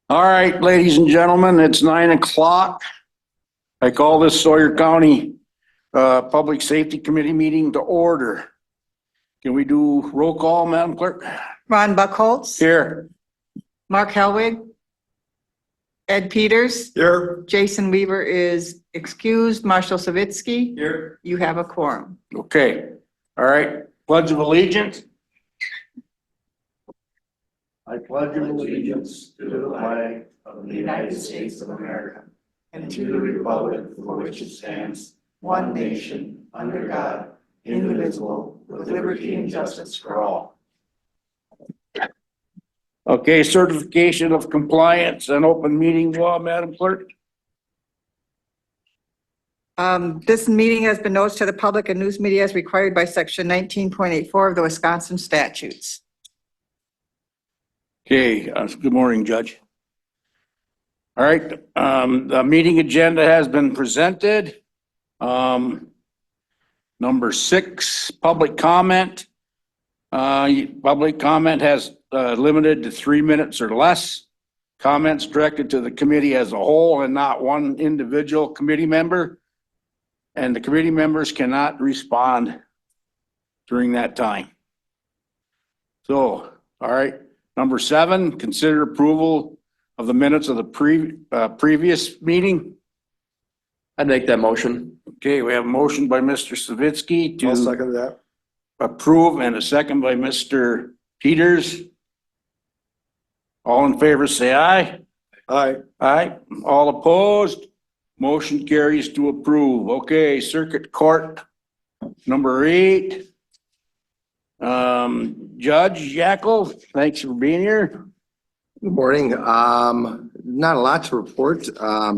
All right, ladies and gentlemen, it's 9 o'clock. I call this Sawyer County Public Safety Committee meeting to order. Can we do roll call, Madam Clerk? Ron Buckholz. Here. Mark Helwig. Ed Peters. Here. Jason Weaver is excused. Marshall Savitsky. Here. You have a quorum. Okay. All right. Pledge of Allegiance. I pledge allegiance to the flag of the United States of America and to the republic for which it stands, one nation, under God, indivisible, with liberty and justice for all. Okay, certification of compliance and open meeting law, Madam Clerk. This meeting has been noticed to the public and news media as required by section 19.84 of the Wisconsin statutes. Okay, good morning, Judge. All right, the meeting agenda has been presented. Number 6, public comment. Public comment has limited to 3 minutes or less. Comments directed to the committee as a whole and not one individual committee member. And the committee members cannot respond during that time. So, all right. Number 7, consider approval of the minutes of the previous meeting. I'd make that motion. Okay, we have a motion by Mr. Savitsky I'll to second that. approve and a second by Mr. Peters. All in favor, say aye. Aye. Aye. All opposed? Motion carries to approve. Okay, Circuit Court, number 8. Judge Yackel, thanks for being here. Good morning. Not a lot to report. I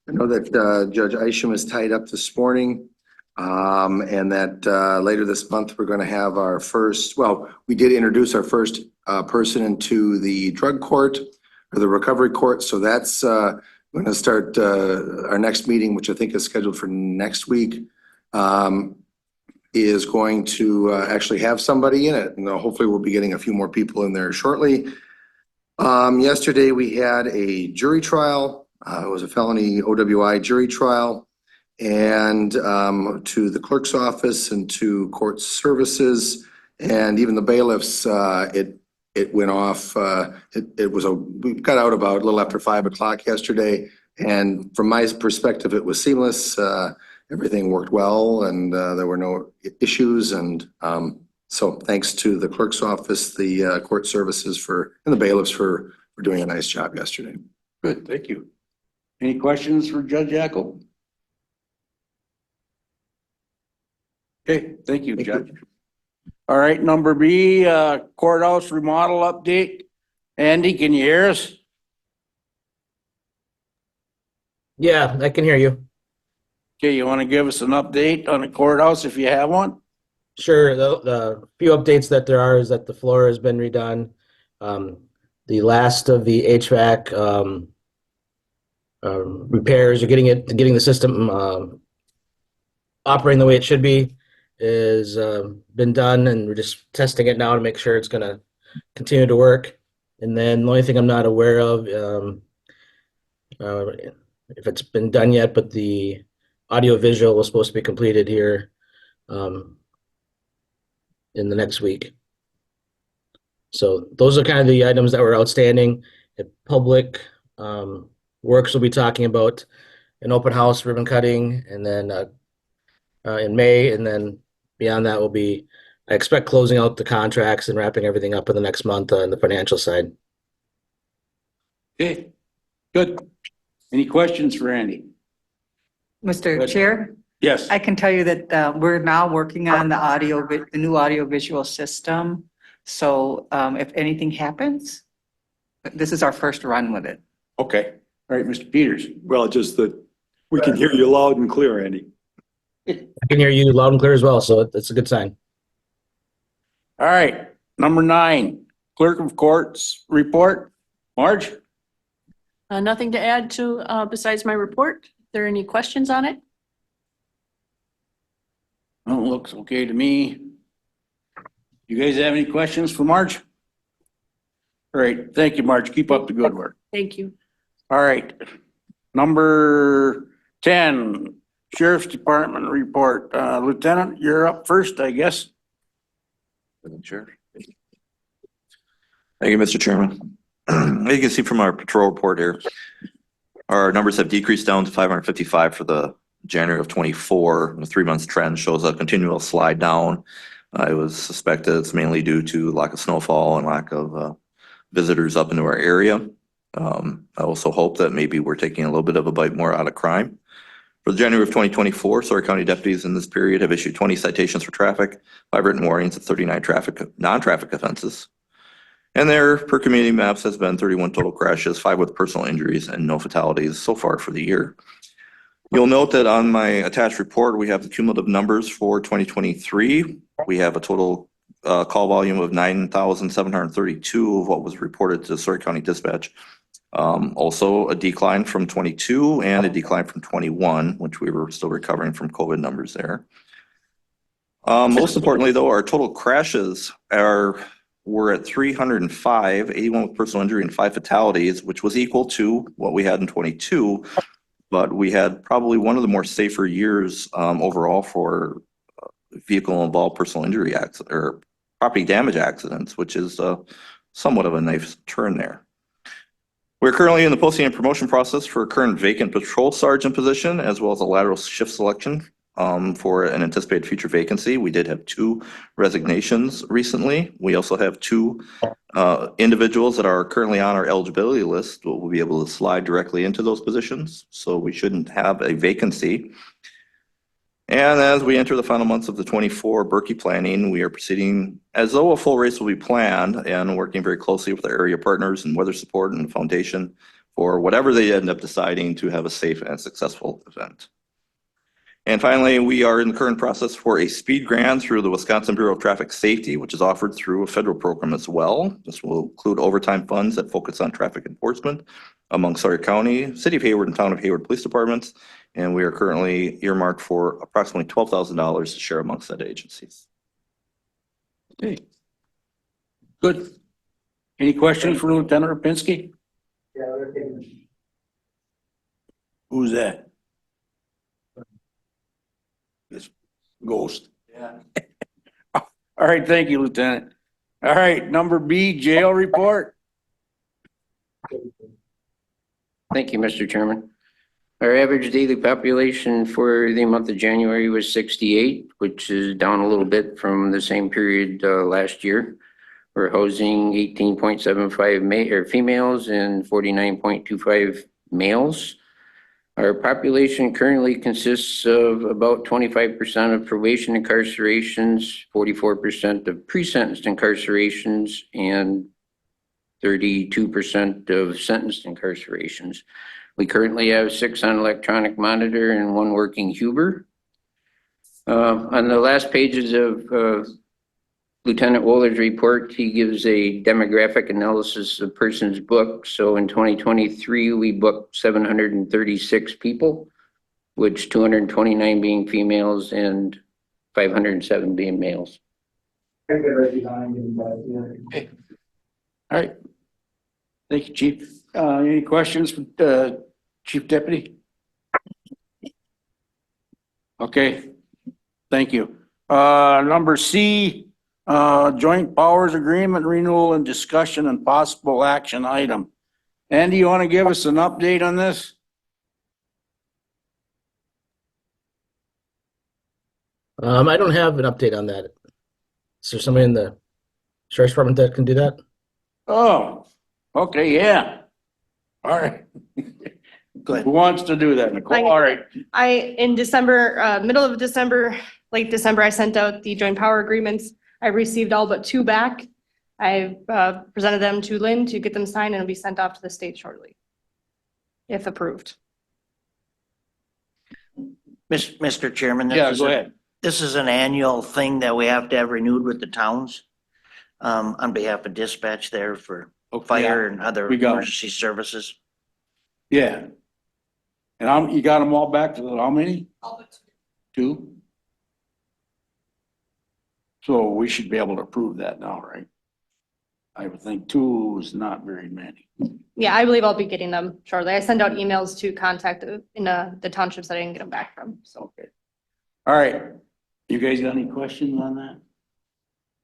know that Judge Isham is tied up this morning. And that later this month, we're going to have our first, well, we did introduce our first person into the drug court or the recovery court. So that's going to start our next meeting, which I think is scheduled for next week. Is going to actually have somebody in it. And hopefully we'll be getting a few more people in there shortly. Yesterday we had a jury trial. It was a felony OWI jury trial. And to the clerk's office and to court services and even the bailiffs, it went off. We got out about a little after 5 o'clock yesterday. And from my perspective, it was seamless. Everything worked well and there were no issues. And so thanks to the clerk's office, the court services and the bailiffs for doing a nice job yesterday. Good, thank you. Any questions for Judge Yackel? Okay, thank you, Judge. All right, number B, courthouse remodel update. Andy, can you hear us? Yeah, I can hear you. Okay, you want to give us an update on the courthouse if you have one? Sure. The few updates that there are is that the floor has been redone. The last of the HVAC repairs or getting the system operating the way it should be is been done, and we're just testing it now to make sure it's going to continue to work. And then the only thing I'm not aware of, if it's been done yet, but the audio visual was supposed to be completed here in the next week. So those are kind of the items that were outstanding. At Public Works will be talking about an open house ribbon cutting, and then in May, and then beyond that will be, I expect, closing out the contracts and wrapping everything up in the next month on the financial side. Okay, good. Any questions for Andy? Mr. Chair, Yes. I can tell you that we're now working on the new audio visual system. So if anything happens, this is our first run with it. Okay. All right, Mr. Peters. Well, just that we can hear you loud and clear, Andy. I can hear you loud and clear as well, so that's a good sign. All right, number 9, clerk of courts report. Marge? Nothing to add to besides my report. Are there any questions on it? Oh, looks okay to me. You guys have any questions for Marge? All right, thank you, Marge. Keep up the good work. Thank you. All right. Number 10, Sheriff's Department report. Lieutenant, you're up first, I guess. Sure. Thank you, Mr. Chairman. As you can see from our patrol report here, our numbers have decreased down to 555 for the January of 24. The 3 months trend shows a continual slide down. It was suspected it's mainly due to lack of snowfall and lack of visitors up into our area. I also hope that maybe we're taking a little bit of a bite more out of crime. For the January of 2024, Sawyer County deputies in this period have issued 20 citations for traffic, 5 written warnings, and 39 non-traffic offenses. And their per community maps has been 31 total crashes, 5 with personal injuries, and no fatalities so far for the year. You'll note that on my attached report, we have the cumulative numbers for 2023. We have a total call volume of 9,732 of what was reported to Sawyer County Dispatch. Also a decline from 22 and a decline from 21, which we were still recovering from COVID numbers there. Most importantly though, our total crashes were at 305, 81 with personal injury and 5 fatalities, which was equal to what we had in 22. But we had probably one of the more safer years overall for vehicle involved personal injury accident or property damage accidents, which is somewhat of a nice turn there. We're currently in the posting and promotion process for a current vacant patrol sergeant position, as well as a lateral shift selection for an anticipated future vacancy. We did have 2 resignations recently. We also have 2 individuals that are currently on our eligibility list. We'll be able to slide directly into those positions, so we shouldn't have a vacancy. And as we enter the final months of the 24 Berkey planning, we are proceeding as though a full race will be planned and working very closely with our area partners and weather support and foundation for whatever they end up deciding to have a safe and successful event. And finally, we are in the current process for a speed grant through the Wisconsin Bureau of Traffic Safety, which is offered through a federal program as well. This will include overtime funds that focus on traffic enforcement among Sawyer County, City of Hayward, and Town of Hayward Police Departments. And we are currently earmarked for approximately $12,000 to share amongst said agencies. Okay. Good. Any questions for Lieutenant Rapinski? Who's that? This ghost. Yeah. All right, thank you, Lieutenant. All right, number B, jail report. Thank you, Mr. Chairman. Our average daily population for the month of January was 68, which is down a little bit from the same period last year. We're housing 18.75 females and 49.25 males. Our population currently consists of about 25% of probation incarcerations, 44% of pre-sentenced incarcerations, and 32% of sentenced incarcerations. We currently have 6 on electronic monitor and 1 working Huber. On the last pages of Lieutenant Woller's report, he gives a demographic analysis of persons booked. So in 2023, we booked 736 people, which 229 being females and 507 being males. Okay. All right. Thank you, Chief. Any questions for Chief Deputy? Okay, thank you. Number C, joint powers agreement renewal and discussion and possible action item. Andy, you want to give us an update on this? I don't have an update on that. Is there somebody in the Sheriff's Department that can do that? Oh, okay, yeah. All right. Good. Who wants to do that, Nicole? All right. In December, middle of December, late December, I sent out the joint power agreements. I received all but 2 back. I presented them to Lynn to get them signed and it'll be sent off to the state shortly, if approved. Mr. Chairman. Yeah, go ahead. This is an annual thing that we have to have renewed with the towns on behalf of dispatch there for fire and other We got it. emergency services. Yeah. And you got them all back to how many? All but 2? So we should be able to approve that now, right? I would think two is not very many. Yeah, I believe I'll be getting them shortly. I send out emails to contact the townships that I didn't get them back from, so. Okay. All right. You guys got any questions on that?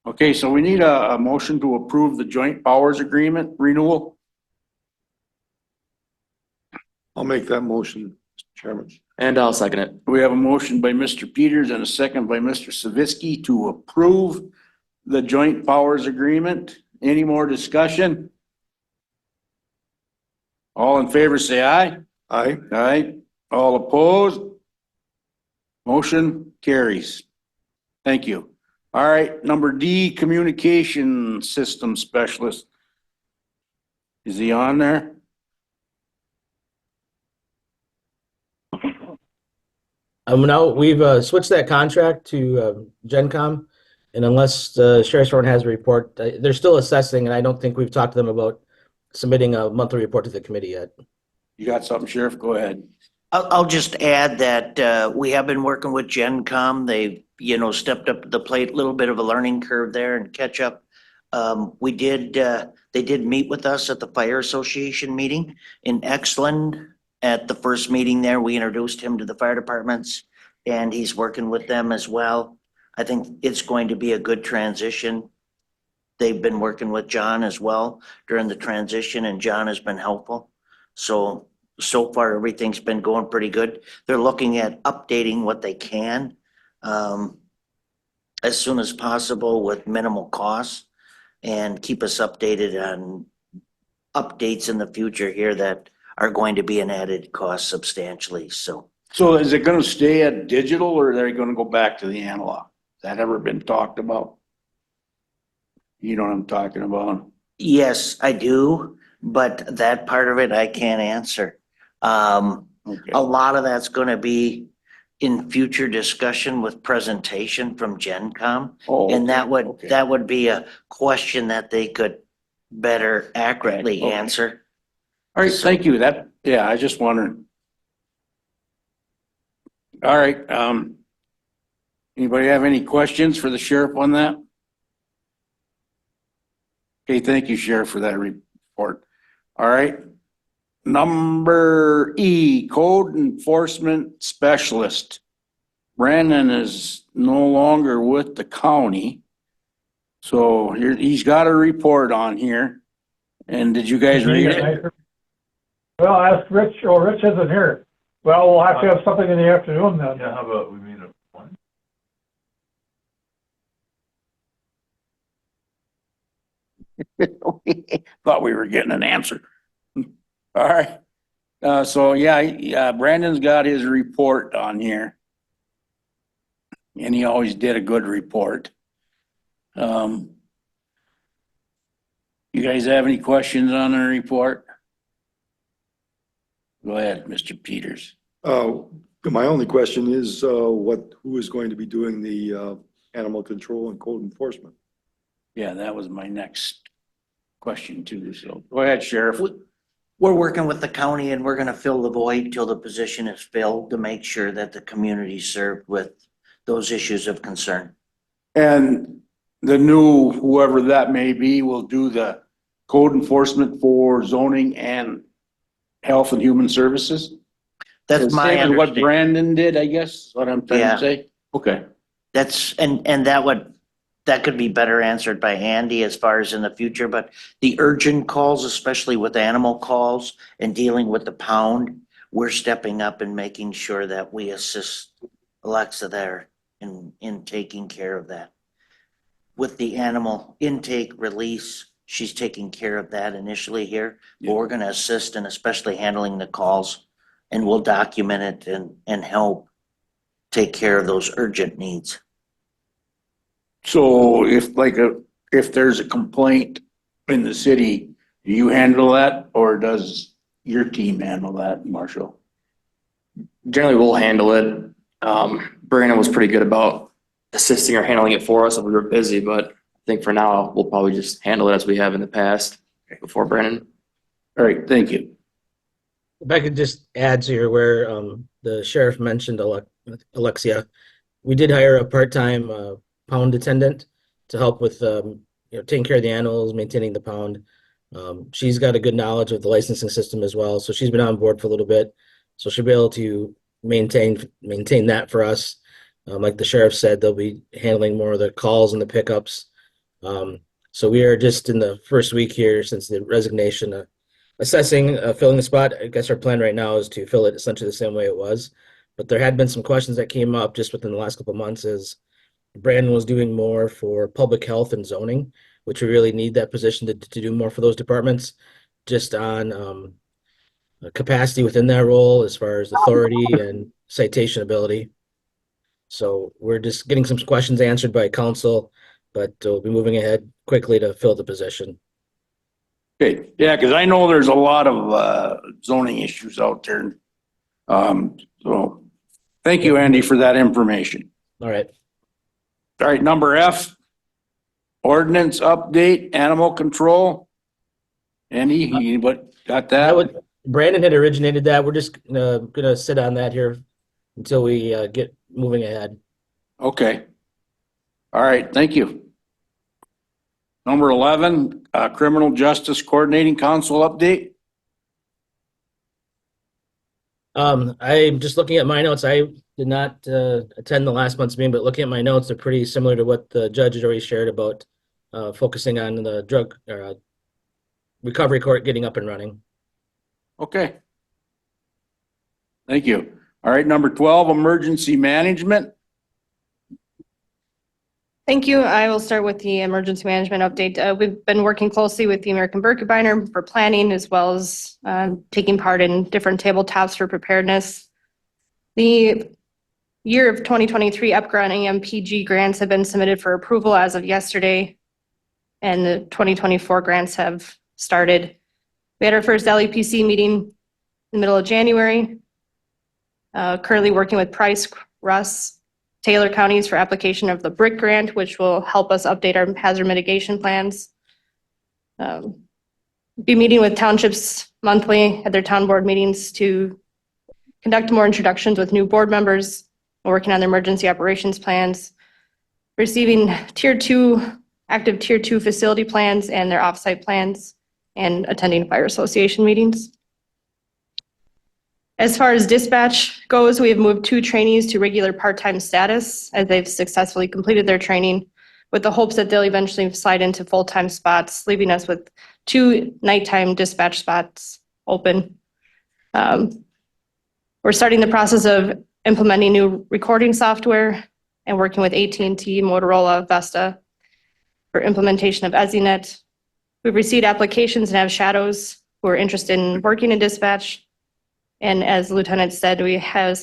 Okay, so we need a motion to approve the joint powers agreement renewal. I'll make that motion, Mr. Chairman. And I'll second it. We have a motion by Mr. Peters and a second by Mr. Savitsky to approve the joint powers agreement. Any more discussion? All in favor, say aye. Aye. Aye. All opposed? Motion carries. Thank you. All right, number D, communication system specialist. Is he on there? Now we've switched that contract to GenCom, and unless the sheriff's department has a report, they're still assessing, and I don't think we've talked to them about submitting a monthly report to the committee yet. You got something, Sheriff? Go ahead. I'll just add that we have been working with GenCom. They've, stepped up to the plate, a little bit of a learning curve there and catch up. They did meet with us at the Fire Association meeting in Exland. At the first meeting there, we introduced him to the fire departments, and he's working with them as well. I think it's going to be a good transition. They've been working with John as well during the transition, and John has been helpful. So far, everything's been going pretty good. They're looking at updating what they can as soon as possible with minimal costs, and keep us updated on updates in the future here that are going to be an added cost substantially. So is it gonna stay at digital or are they gonna go back to the analog? Has that ever been talked about? You know what I'm talking about? yes, I do, but that part of it I can't answer. Okay. A lot of that's gonna be in future discussion with presentation from GenCom. Oh, And that okay. would be a question that they could better accurately Okay. answer. All right, thank you. I just wondered. All right, anybody have any questions for the sheriff on that? Okay, thank you, Sheriff, for that report. All right. Number E, code enforcement specialist. Brandon is no longer with the county. So he's got a report on here. And did you guys read it? Well, ask Rich, Rich isn't here. Well, we'll have to have something in the afternoon then. Yeah, how about we meet at 1? Thought we were getting an answer. All right. Brandon's got his report on here. And he always did a good report. You guys have any questions on the report? Go ahead, Mr. Peters. My only question is, who is going to be doing the animal control and code enforcement? Yeah, that was my next question too. So go ahead, Sheriff. We're working with the county, and we're gonna fill the void till the position is filled to make sure that the community's served with those issues of concern. And the new, whoever that may be, will do the code enforcement for zoning and health and human services? That's my Same as what understanding. Brandon did, I guess, is what I'm trying Yeah. to say. Okay. That's, and that could be better answered by Andy as far as in the future, but the urgent calls, especially with animal calls and dealing with the pound, we're stepping up and making sure that we assist Alexa there in taking care of that. With the animal intake release, she's taking care of that initially here, but we're gonna assist and especially handling the calls, and we'll document it and help take care of those urgent needs. So if there's a complaint in the city, do you handle that or does your team handle that, Marshall? Generally, we'll handle it. Brandon was pretty good about assisting or handling it for us if we were busy, but I think for now, we'll probably just handle it as we have in the past before Brandon. All right, thank you. If I could just add to your where the sheriff mentioned Alexia, we did hire a part-time pound attendant to help with taking care of the animals, maintaining the pound. She's got a good knowledge of the licensing system as well, so she's been on board for a little bit. So she'll be able to maintain that for us. Like the sheriff said, they'll be handling more of the calls and the pickups. So we are just in the first week here since the resignation, assessing, filling the spot. I guess our plan right now is to fill it essentially the same way it was. But there had been some questions that came up just within the last couple of months as Brandon was doing more for public health and zoning, which we really need that position to do more for those departments, just on capacity within that role as far as authority and citation ability. So we're just getting some questions answered by council, but we'll be moving ahead quickly to fill the position. Okay, yeah, because I know there's a lot of zoning issues out there. So thank you, Andy, for that information. All right. All right, number F, ordinance update, animal control. Andy, what, got that? Brandon had originated that. We're just gonna sit on that here until we get moving ahead. Okay. All right, thank you. Number 11, Criminal Justice Coordinating Council update. I'm just looking at my notes. I did not attend the last month's meeting, but looking at my notes, they're pretty similar to what the judge had already shared about focusing on the drug recovery court getting up and running. Okay. Thank you. All right, number 12, emergency management. Thank you. I will start with the emergency management update. We've been working closely with the American Birkebeiner for planning as well as taking part in different tabletops for preparedness. The year of 2023 EPGRA and MPG grants have been submitted for approval as of yesterday, and the 2024 grants have started. We had our first LEPC meeting in the middle of January. Currently working with Price, Russ, Taylor counties for application of the BRIC grant, which will help us update our hazard mitigation plans. Be meeting with townships monthly at their town board meetings to conduct more introductions with new board members, working on their emergency operations plans, receiving active tier 2 facility plans and their offsite plans, and attending fire association meetings. As far as dispatch goes, we have moved 2 trainees to regular part-time status as they've successfully completed their training, with the hopes that they'll eventually slide into full-time spots, leaving us with 2 nighttime dispatch spots open. We're starting the process of implementing new recording software and working with AT&T, Motorola, Vesta for implementation of EZNet. We've received applications and have shadows who are interested in working in dispatch. And as the lieutenant said, we have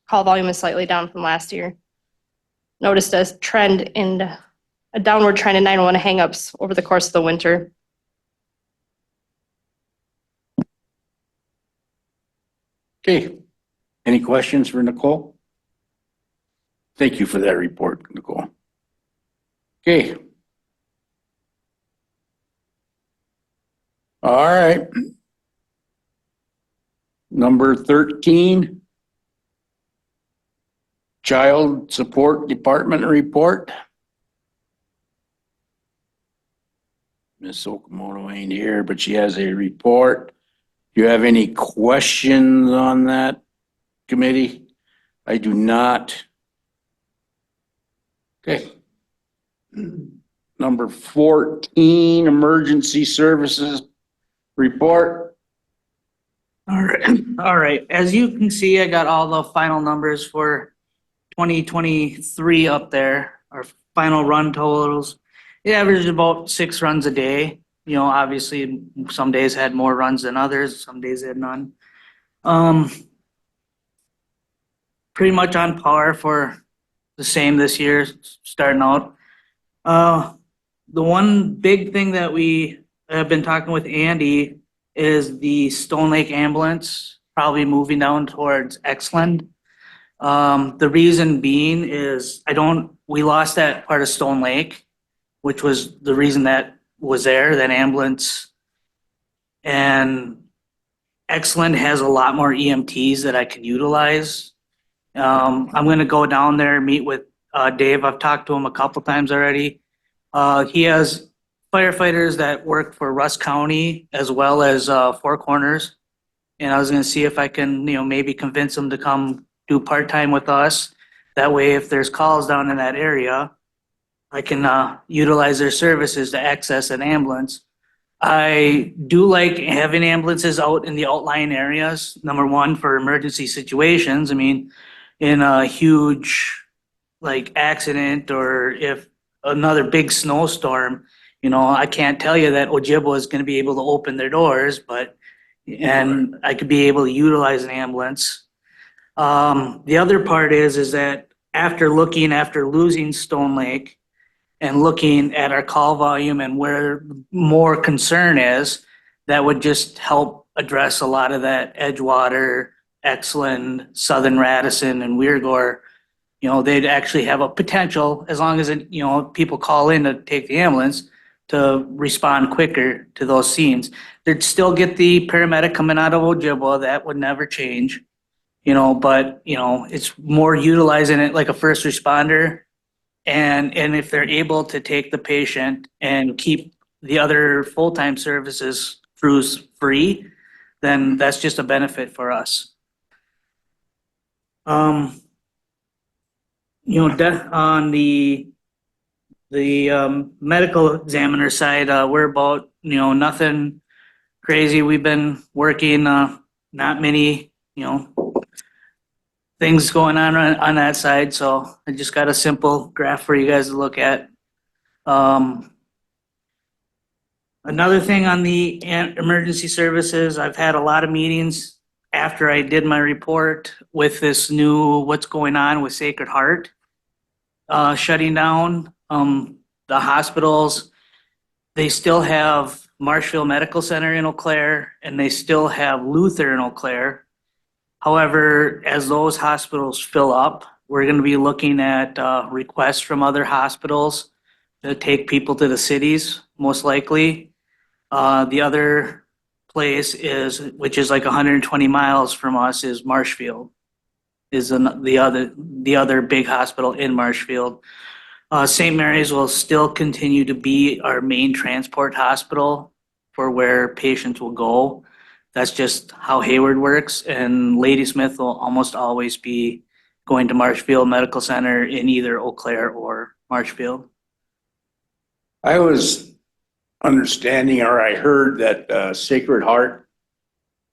call volume is slightly down from last year. Noticed a downward trend in 911 hangups over the course of the winter. Okay. Any questions for Nicole? Thank you for that report, Nicole. Okay. All right. Number 13, Child Support Department report. Ms. Okamoto ain't here, but she has a report. Do you have any questions on that committee? I do not. Okay. Number 14, Emergency Services report. All right. As you can see, I got all the final numbers for 2023 up there, our final run totals. It averaged about 6 runs a day. You know, obviously some days had more runs than others, some days had none. Pretty much on par for the same this year, starting out. The one big thing that we have been talking with Andy is the Stone Lake ambulance probably moving down towards Exland. The reason being is we lost that part of Stone Lake, which was the reason that was there, that ambulance. And Exland has a lot more EMTs that I can utilize. I'm gonna go down there and meet with Dave. I've talked to him a couple times already. He has firefighters that work for Russ County as well as Four Corners. And I was gonna see if I can, maybe convince them to come do part-time with us. That way, if there's calls down in that area, I can utilize their services to access an ambulance. I do like having ambulances out in the outlying areas. Number one, for emergency situations. I mean, in a huge like accident or if another big snowstorm, I can't tell you that Ojibwa is going to be able to open their doors, and I could be able to utilize an ambulance. The other part is that after losing Stone Lake and looking at our call volume and where more concern is, that would just help address a lot of that Edgewater, Exland, Southern Radisson, and Weirgor. They'd actually have a potential, as long as people call in to take the ambulance, to respond quicker to those scenes. They'd still get the paramedic coming out of Ojibwa, that would never change. But it's more utilizing it like a first responder. And if they're able to take the patient and keep the other full-time services crews free, then that's just a benefit for us. On the medical examiner side, we're about, nothing crazy. We've been working, not many, things going on that side. So I just got a simple graph for you guys to look at. Another thing on the emergency services, I've had a lot of meetings after I did my report with this new, what's going on with Sacred Heart, shutting down. The hospitals, they still have Marshfield Medical Center in Eau Claire, and they still have Luther in Eau Claire. However, as those hospitals fill up, we're going to be looking at requests from other hospitals to take people to the cities, most likely. The other place which is like 120 miles from us, is Marshfield, is the other big hospital in Marshfield. St. Mary's will still continue to be our main transport hospital for where patients will go. That's just how Hayward works, and Ladysmith will almost always be going to Marshfield Medical Center in either Eau Claire or Marshfield. I was understanding, or I heard that Sacred Heart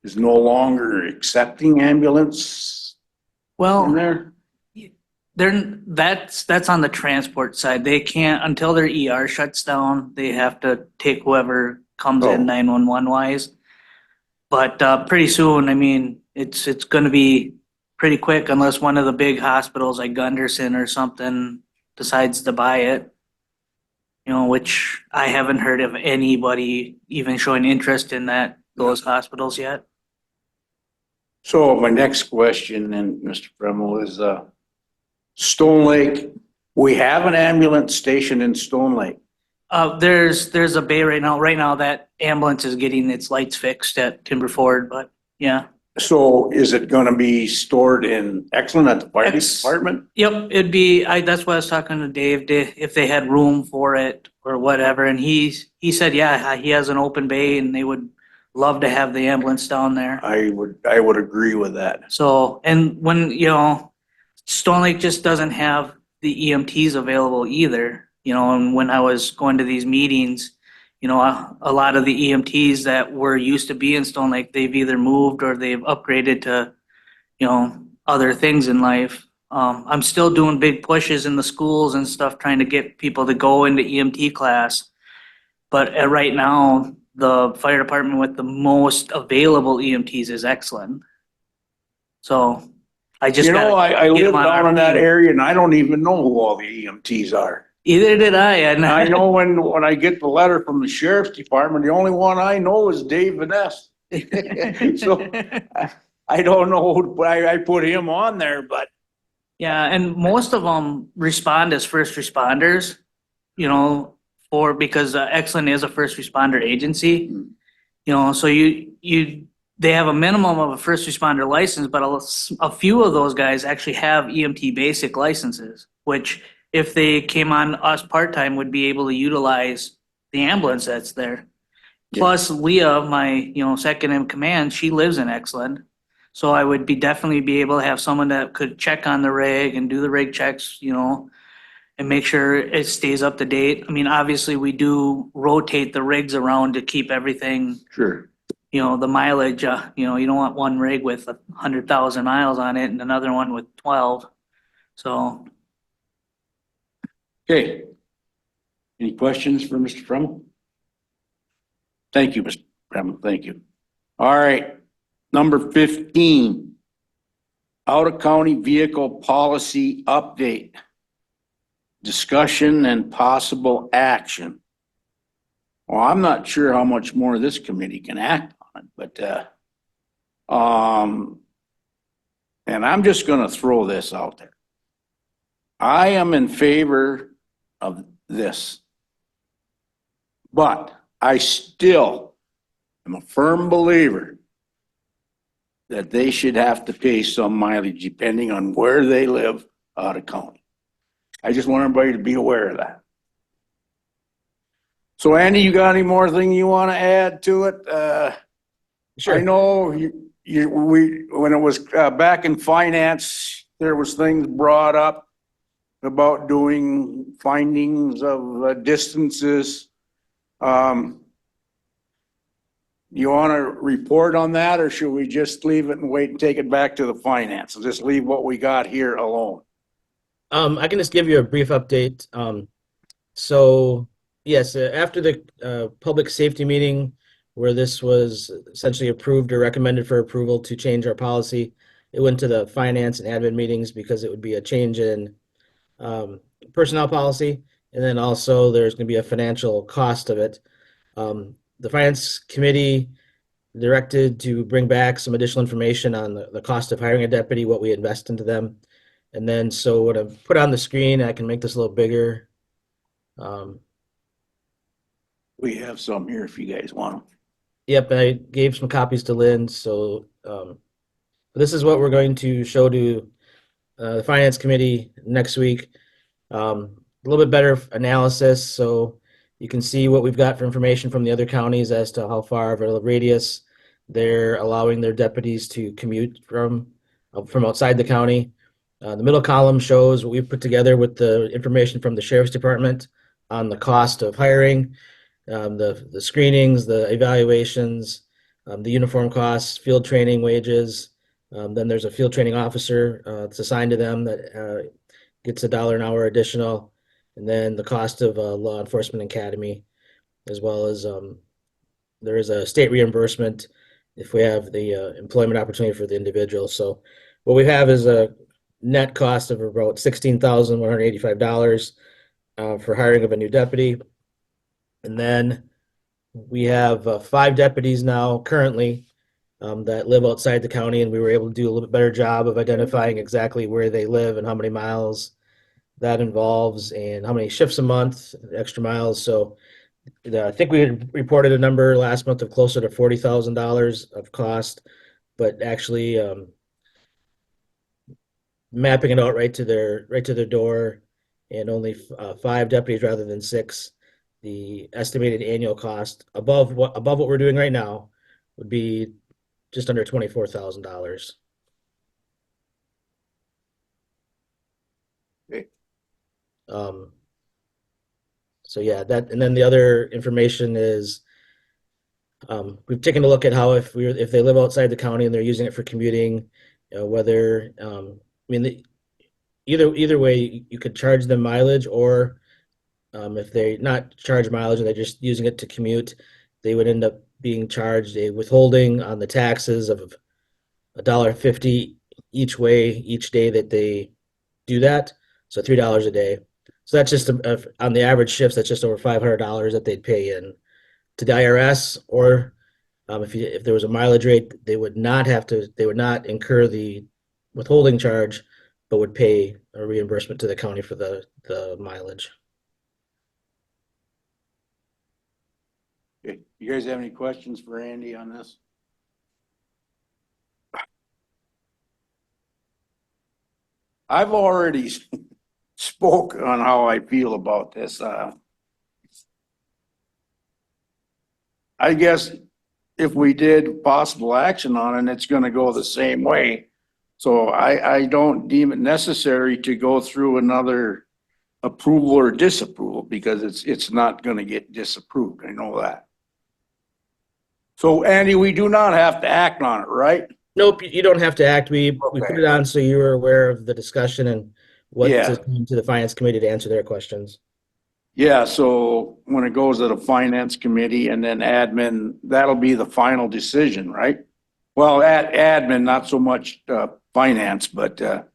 is no longer accepting ambulance in Well, there. that's on the transport side. They can't, until their ER shuts down, they have to take whoever comes in 911 wise. But pretty soon, I mean, it's going to be pretty quick unless one of the big hospitals like Gunderson or something decides to buy it. Which I haven't heard of anybody even showing interest in those hospitals yet. So my next question then, Mr. Bremmel, is Stone Lake. We have an ambulance station in Stone Lake. There's a bay right now. Right now, that ambulance is getting its lights fixed at Timber Ford, but yeah. So is it going to be stored in Exland at the fire department? Yep, it'd be, that's why I was talking to Dave, if they had room for it or whatever, and he said, yeah, he has an open bay and they would love to have the ambulance down there. I would agree with that. So, and when, Stone Lake just doesn't have the EMTs available either, and when I was going to these meetings, a lot of the EMTs that were used to be in Stone Lake, they've either moved or they've upgraded to, other things in life. I'm still doing big pushes in the schools and stuff, trying to get people to go into EMT class. But right now, the fire department with the most available EMTs is Exland. So I just I live down in that area and I don't even know who all the EMTs are. Either did I. And I know when I get the letter from the sheriff's department, the only one I know is Dave Vaness. So I don't know why I put him on there, but. Yeah, and most of them respond as first responders, because Exland is a first responder agency. So they have a minimum of a first responder license, but a few of those guys actually have EMT basic licenses, which if they came on us part-time, would be able to utilize the ambulance that's there. Plus Leah, my, second in command, she lives in Exland. So I would definitely be able to have someone that could check on the rig and do the rig checks, and make sure it stays up to date. I mean, obviously, we do rotate the rigs around to keep everything, Sure. the mileage, you don't want one rig with 100,000 miles on it and another one with 12. So, Okay. Any questions for Mr. Frem? Thank you, Mr. Frem. Thank you. All right. Number 15. Out-of-county vehicle policy update. Discussion and possible action. Well, I'm not sure how much more this committee can act on it, but, and I'm just gonna throw this out there. I am in favor of this. But I still am a firm believer that they should have to pay some mileage depending on where they live out of county. I just want everybody to be aware of that. So Andy, you got any more thing you want to add to it? Sure. I know when it was back in finance, there was things brought up about doing findings of distances. You want to report on that, or should we just leave it and wait and take it back to the finance and just leave what we got here alone? I can just give you a brief update. So yes, after the public safety meeting where this was essentially approved or recommended for approval to change our policy, it went to the finance and admin meetings because it would be a change in personnel policy, and then also there's going to be a financial cost of it. The finance committee directed to bring back some additional information on the cost of hiring a deputy, what we invest into them. And then, so what I've put on the screen, I can make this a little bigger. We have some here if you guys want them. Yep, I gave some copies to Lynn. So this is what we're going to show to the finance committee next week. A little bit better analysis, so you can see what we've got for information from the other counties as to how far of a radius they're allowing their deputies to commute from outside the county. The middle column shows what we've put together with the information from the sheriff's department on the cost of hiring, the screenings, the evaluations, the uniform costs, field training wages. Then there's a field training officer that's assigned to them that gets $1 an hour additional. And then the cost of law enforcement academy, as well as there is a state reimbursement if we have the employment opportunity for the individual. So what we have is a net cost of about $16,185 for hiring of a new deputy. And then we have 5 deputies now currently that live outside the county, and we were able to do a little bit better job of identifying exactly where they live and how many miles that involves and how many shifts a month, extra miles. So I think we had reported a number last month of closer to $40,000 of cost, but actually mapping it out right to their door, and only 5 deputies rather than 6. The estimated annual cost above what we're doing right now would be just under $24,000. So yeah, that, and then the other information is we've taken a look at how if they live outside the county and they're using it for commuting, whether either way you could charge them mileage, or if they not charge mileage and they're just using it to commute, they would end up being charged a withholding on the taxes of $1.50 each way each day that they do that. So $3 a day. So that's just on the average shifts, that's just over $500 that they'd pay in to the IRS, or if there was a mileage rate, they would not incur the withholding charge, but would pay a reimbursement to the county for the mileage. Okay. You guys have any questions for Andy on this? I've already spoke on how I feel about this. I guess if we did possible action on it, it's gonna go the same way. So I don't deem it necessary to go through another approval or disapproval because it's not gonna get disapproved. I know that. So Andy, we do not have to act on it, right? Nope, you don't have to act. We put Okay. it on so you were aware of the discussion and what Yeah. to send to the finance committee to answer their questions. Yeah, so when it goes to the finance committee and then admin, that'll be the final decision, right? Well, admin, not so much, finance, but, so,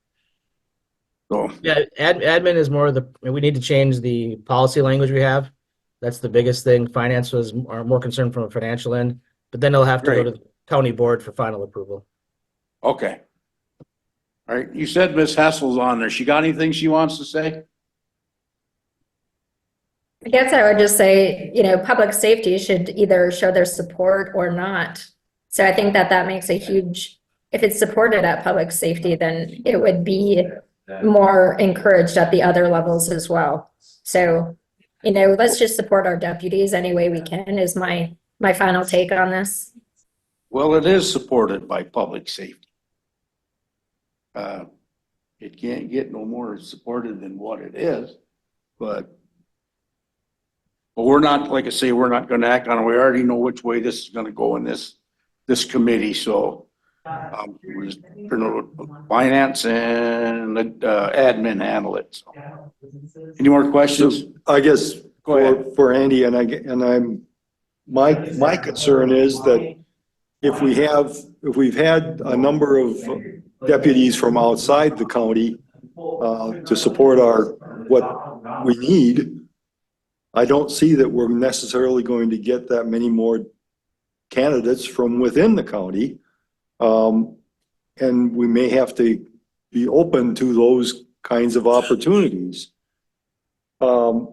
Yeah, admin is more of the, we need to change the policy language we have. That's the biggest thing. Finance are more concerned from a financial end, but then they'll have to go to the county board for final approval. okay. All right, you said Miss Hessel's on there. She got anything she wants to say? I guess I would just say, public safety should either show their support or not. So I think that makes a huge, if it's supported at public safety, then it would be more encouraged at the other levels as well. So, let's just support our deputies any way we can is my final take on this. Well, it is supported by public safety. It can't get no more supported than what it is, but we're not, like I say, we're not gonna act on it. We already know which way this is gonna go in this committee, so we're just gonna finance and admin handle it. So. Any more questions? I guess Go ahead. for Andy my concern is that if we've had a number of deputies from outside the county to support what we need, I don't see that we're necessarily going to get that many more candidates from within the county. And we may have to be open to those kinds of opportunities. I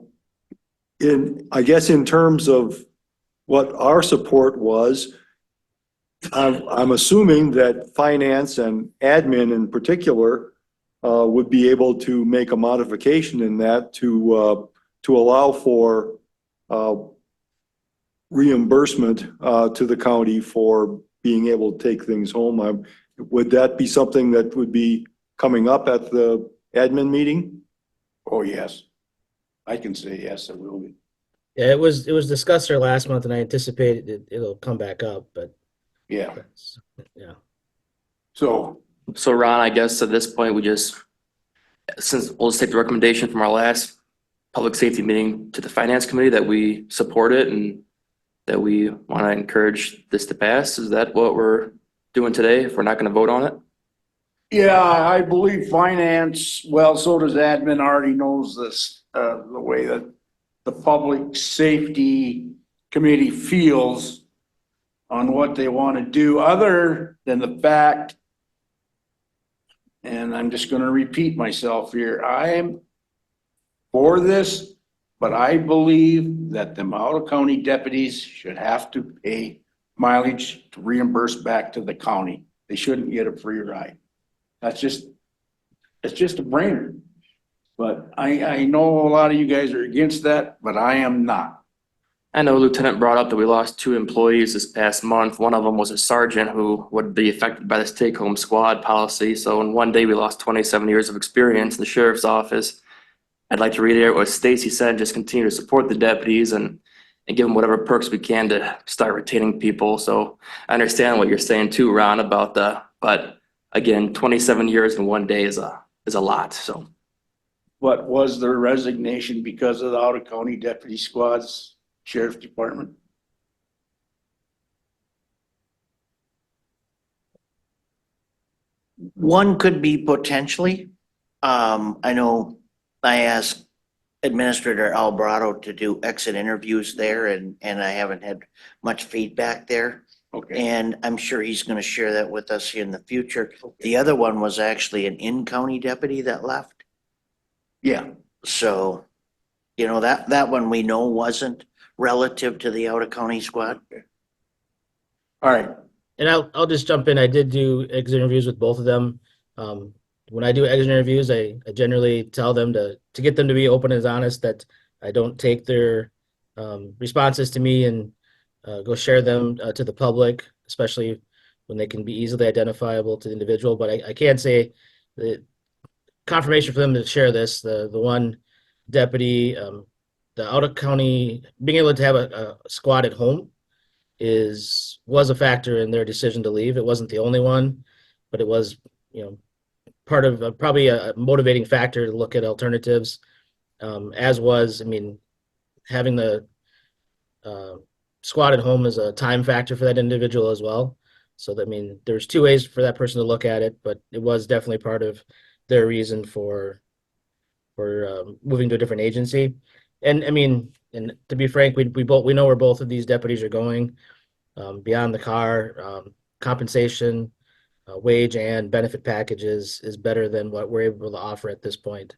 guess in terms of what our support was, I'm assuming that finance and admin in particular would be able to make a modification in that to allow for reimbursement to the county for being able to take things home. Would that be something that would be coming up at the admin meeting? Oh, yes. I can say yes, it will be. Yeah, it was discussed there last month, and I anticipate it'll come back up. But Yeah. yeah. So, Ron, I guess at this point, we'll just take the recommendation from our last public safety meeting to the finance committee that we support it and that we want to encourage this to pass. Is that what we're doing today if we're not going to vote on it? yeah, I believe finance, well, so does admin, already knows this, the way that the public safety committee feels on what they want to do, other than the fact, and I'm just going to repeat myself here, I am for this, but I believe that the Mahwah County deputies should have to pay mileage to reimburse back to the county. They shouldn't get a free ride. It's just a brainer. But I know a lot of you guys are against that, but I am not. I know Lieutenant brought up that we lost 2 employees this past month. One of them was a sergeant who would be affected by this take-home squad policy. So in one day, we lost 27 years of experience in the sheriff's office. I'd like to reiterate what Stacy said, just continue to support the deputies and give them whatever perks we can to start retaining people. So I understand what you're saying too, Ron, about but again, 27 years in one day is a lot, so. What was their resignation because of the out-of-county deputy squads, sheriff's department? One could be potentially. I know I asked Administrator Alvarado to do exit interviews there and I haven't had much feedback there. Okay, And I'm sure he's gonna share that with us in the future. The other one was actually an in-county deputy that left. yeah, So, that one we know wasn't relative to the out-of-county squad. all right, And I'll just jump in. I did do exit interviews with both of them. when I do exit interviews, I generally tell them to get them to be open and honest, that I don't take their responses to me and go share them to the public, especially when they can be easily identifiable to the individual. But I can say that confirmation for them to share this, the one deputy, the out of county, being able to have a squad at home was a factor in their decision to leave. It wasn't the only one, but it was, part of probably a motivating factor to look at alternatives. As was, having the squad at home is a time factor for that individual as well. So that, there's two ways for that person to look at it, but it was definitely part of their reason for moving to a different agency. And and to be frank, we know where both of these deputies are going. Beyond the car, compensation, wage and benefit packages is better than what we're able to offer at this point.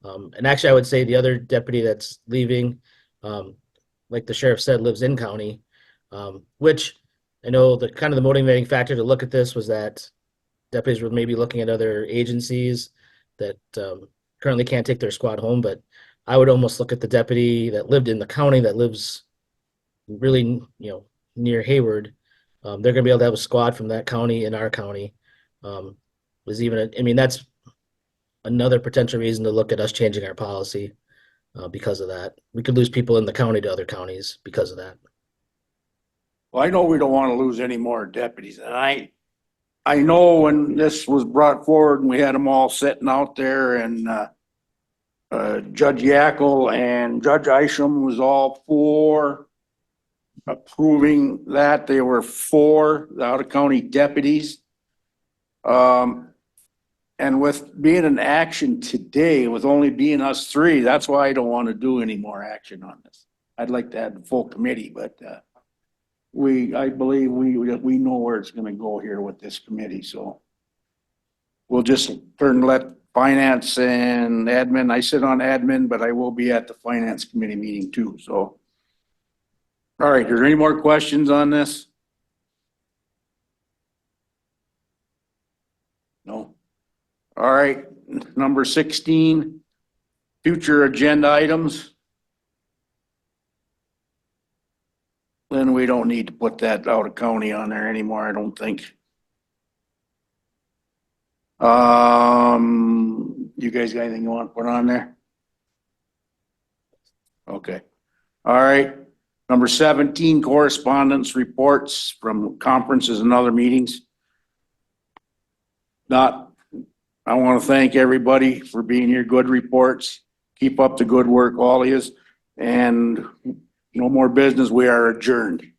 And actually, I would say the other deputy that's leaving, like the sheriff said, lives in county, which I know the kind of the motivating factor to look at this was that deputies were maybe looking at other agencies that currently can't take their squad home. But I would almost look at the deputy that lived in the county that lives really, near Hayward. They're going to be able to have a squad from that county in our county. That's another potential reason to look at us changing our policy because of that. We could lose people in the county to other counties because of that. Well, I know we don't want to lose any more deputies, and I know when this was brought forward and we had them all sitting out there, and Judge Yackel and Judge Isham was all for approving that. They were for the out-of-county deputies. And with being an action today, with only being us three, that's why I don't want to do any more action on this. I'd like to have the full committee, but I believe we know where it's going to go here with this committee, so we'll just let finance and admin. I sit on admin, but I will be at the finance committee meeting too. So, all right, are there any more questions on this? No. All right, number 16, future agenda items. Then we don't need to put that out of county on there anymore, I don't think. You guys got anything you want to put on there? Okay. All right. Number 17, correspondence reports from conferences and other meetings. I want to thank everybody for being here. Good reports. Keep up the good work, all of you. And no more business. We are adjourned.